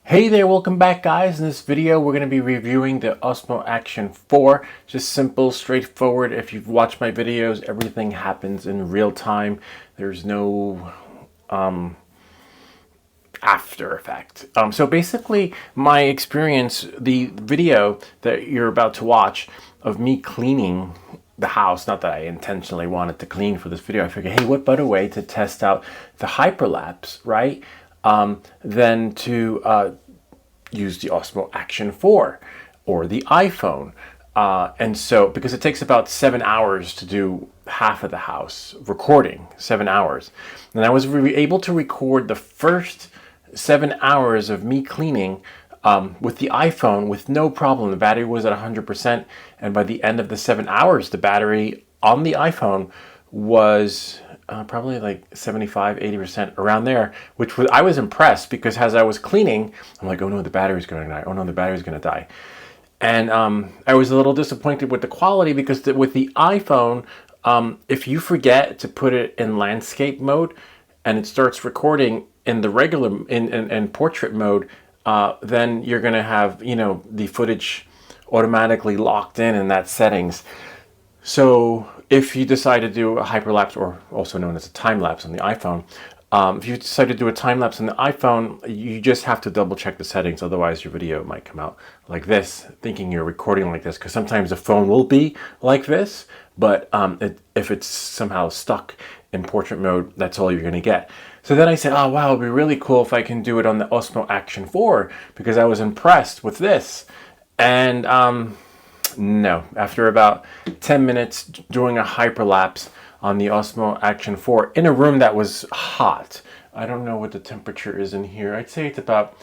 Hey there, welcome back guys. In this video we're going to be reviewing the Osmo Action 4. Just simple, straightforward. If you've watched my videos, everything happens in real time. There's no after effect. So basically my experience, the video that you're about to watch of me cleaning the house, not that I intentionally wanted to clean for this video, I figured, hey, what better way to test out the Hyperlapse, right? Than to use the Osmo Action 4 or the iPhone. And so, because it takes about 7 hours to do half of the house, recording, 7 hours. And I was able to record the first 7 hours of me cleaning with the iPhone with no problem. The battery was at 100%, and by the end of the 7 hours, the battery on the iPhone was probably like 75-80% around there, which was, I was impressed, because as I was cleaning, I'm like, oh no, the battery's going to die. Oh no, the battery's going to die. And I was a little disappointed with the quality, because with the iPhone, if you forget to put it in landscape mode and it starts recording in the regular in portrait mode, then you're going to have, you know, the footage automatically locked in that settings. So if you decide to do a hyperlapse, or also known as a time lapse on the iPhone, if you decide to do a time lapse on the iPhone, you just have to double check the settings. Otherwise your video might come out like this, thinking you're recording like this, because sometimes the phone will be like this, but if it's somehow stuck in portrait mode, that's all you're going to get. So then I said, oh wow, it'd be really cool if I can do it on the Osmo Action 4, because I was impressed with this. And no, after about 10 minutes doing a hyperlapse on the Osmo Action 4 in a room that was hot. I don't know what the temperature is in here. I'd say it's about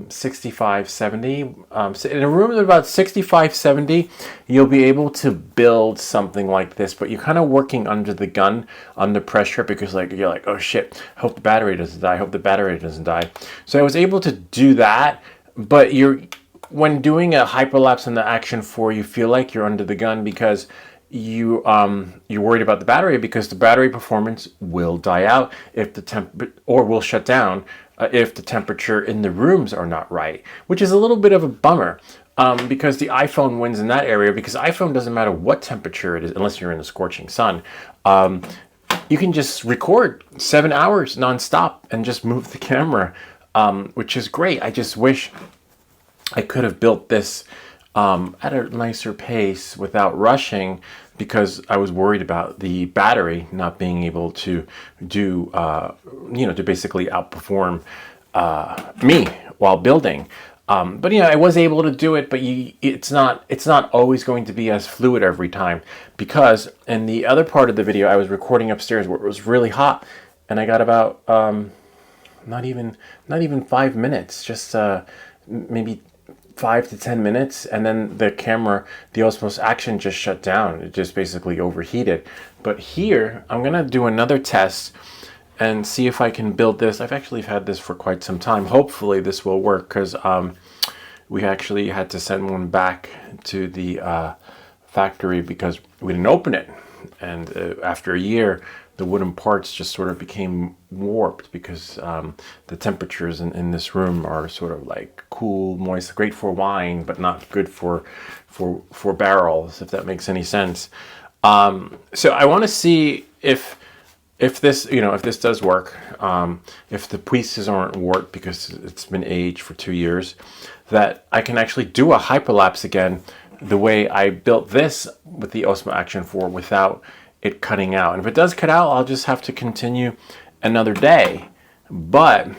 65, 70. So in a room at about 65, 70, you'll be able to build something like this, but you're kind of working under the gun, under pressure, because you're like, oh shit, I hope the battery doesn't die. I hope the battery doesn't die. So I was able to do that, but when doing a hyperlapse in the Action 4, you feel like you're under the gun, because you're worried about the battery, because the battery performance will die out if or will shut down if the temperature in the rooms are not right, which is a little bit of a bummer, because the iPhone wins in that area, because iPhone doesn't matter what temperature it is, unless you're in the scorching sun. You can just record 7 hours nonstop and just move the camera, which is great. I just wish I could have built this at a nicer pace without rushing, because I was worried about the battery not being able to do, to basically outperform me while building. But I was able to do it, but it's not always going to be as fluid every time, because in the other part of the video I was recording upstairs where it was really hot, and I got about not even 5 minutes, just maybe 5 to 10 minutes, and then the camera, the Osmo Action, just shut down. It just basically overheated. But here I'm gonna do another test and see if I can build this. I've actually had this for quite some time. Hopefully this will work, because we actually had to send one back to the factory because we didn't open it, and after a year the wooden parts just sort of became warped, because the temperatures in this room are sort of like cool, moist, great for wine, but not good for barrels, if that makes any sense. So I want to see if this, if this does work, if the pieces aren't warped because it's been aged for 2 years, that I can actually do a hyperlapse again the way I built this with the Osmo Action 4 without it cutting out. And if it does cut out, I'll just have to continue another day. But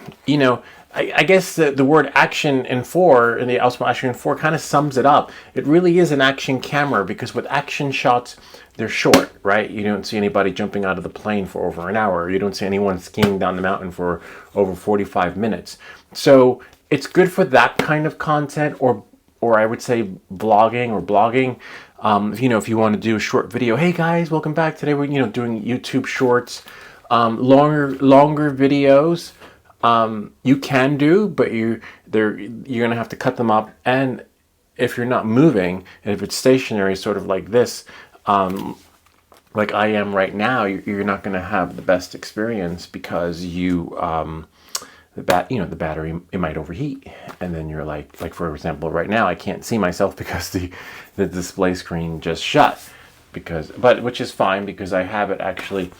I guess the word action in 4, in the Osmo Action 4, kind of sums it up. It really is an action camera, because with action shots, they're short, right? You don't see anybody jumping out of the plane for over an hour. You don't see anyone skiing down the mountain for over 45 minutes. So it's good for that kind of content, or I would say vlogging or blogging. If you want to do a short video, hey guys, welcome back. Today we're doing YouTube shorts, longer videos. You can do, but you're gonna have to cut them up. And if you're not moving, and if it's stationary, sort of like this, like I am right now, you're not gonna have the best experience, because you the battery, it might overheat, and then you're like for example, right now I can't see myself because the display screen just shut, which is fine because I have it actually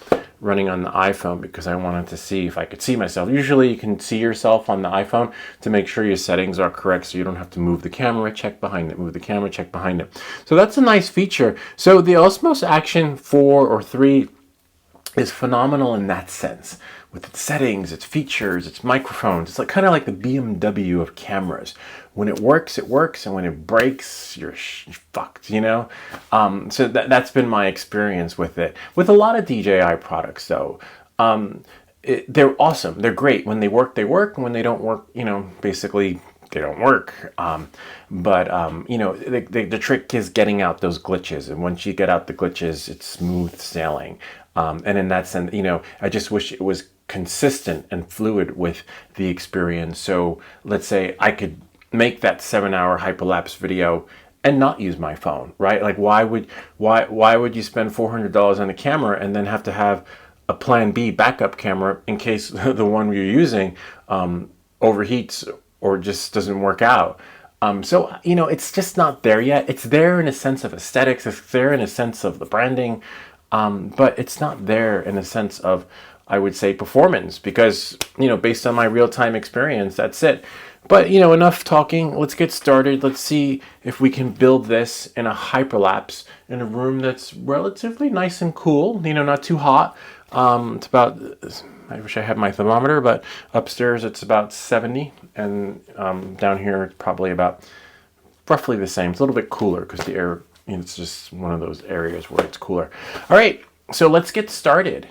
running on the iPhone because I wanted to see if I could see myself. Usually you can see yourself on the iPhone to make sure your settings are correct, so you don't have to move the camera, check behind it, move the camera, check behind it. So that's a nice feature. So the Osmo Action 4 or 3 is phenomenal in that sense, with its settings, its features, its microphones. It's like kind of like the BMW of cameras. When it works, and when it breaks, you're fucked, you know? So that's been my experience with it. With a lot of DJI products, though, they're awesome. They're great. When they work, they work. And when they don't work, basically they don't work. The trick is getting out those glitches. And once you get out the glitches, it's smooth sailing. And in that sense, I just wish it was consistent and fluid with the experience. So let's say I could make that 7-hour hyperlapse video and not use my phone, right? Like why would you spend $400 on a camera and then have to have a plan B backup camera in case the one you're using overheats or just doesn't work out? So it's just not there yet. It's there in a sense of aesthetics. It's there in a sense of the branding. But it's not there in a sense of, I would say, performance, because, based on my real-time experience, that's it. But, enough talking. Let's get started. Let's see if we can build this in a hyperlapse in a room that's relatively nice and cool, not too hot. It's about, I wish I had my thermometer, but upstairs it's about 70, and down here it's probably about roughly the same. It's a little bit cooler because the air, it's just one of those areas where it's cooler. All right, so let's get started.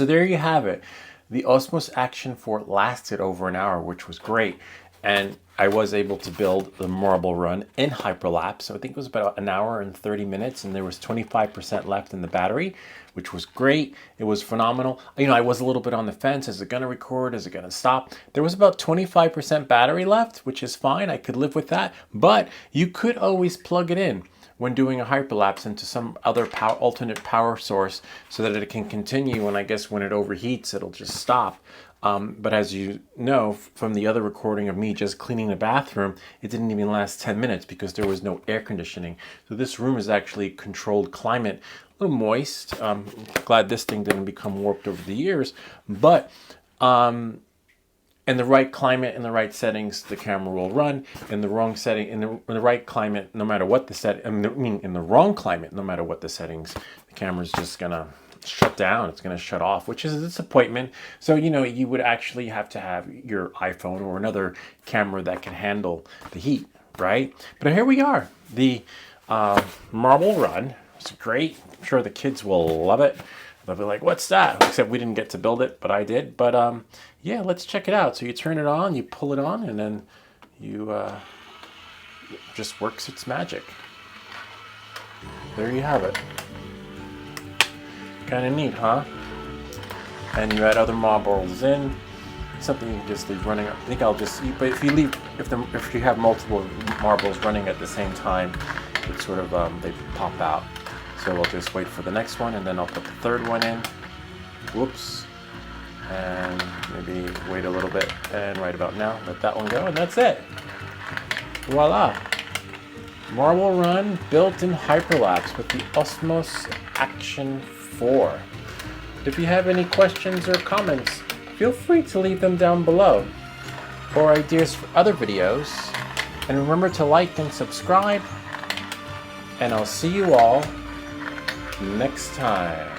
So there you have it. The Osmo Action 4 lasted over an hour, which was great. And I was able to build the marble run in Hyperlapse. So I think it was about an hour and 30 minutes, and there was 25% left in the battery, which was great. It was phenomenal. You know, I was a little bit on the fence. Is it going to record? Is it going to stop? There was about 25% battery left, which is fine. I could live with that. But you could always plug it in when doing a hyperlapse into some other alternate power source so that it can continue, and I guess when it overheats it'll just stop. But as you know from the other recording of me just cleaning the bathroom, it didn't even last 10 minutes because there was no air conditioning. So this room is actually controlled climate, a little moist. Glad this thing didn't become warped over the years, but in the right climate, in the right settings, the camera will run. In the wrong setting, in the right climate, no matter what the set, in the wrong climate, no matter what the settings, the camera's just gonna shut down. It's gonna shut off, which is a disappointment. So you know, you would actually have to have your iPhone or another camera that can handle the heat, right? But here we are. The marble run. It's great. I'm sure the kids will love it. They'll be like, what's that? Except we didn't get to build it, but I did. But yeah, let's check it out. So you turn it on, you pull it on, and then you it just works its magic. There you have it. Kind of neat, huh? And you add other marbles in. Something you can just leave running. I think I'll just. But if you have multiple marbles running at the same time, it sort of they pop out. So we'll just wait for the next one, and then I'll put the third one in. Whoops. And maybe wait a little bit, and right about now, let that one go, and that's it. Voila. Marble run built in Hyperlapse with the Osmo Action 4. If you have any questions or comments, feel free to leave them down below, or ideas for other videos. And remember to like and subscribe, and I'll see you all next time.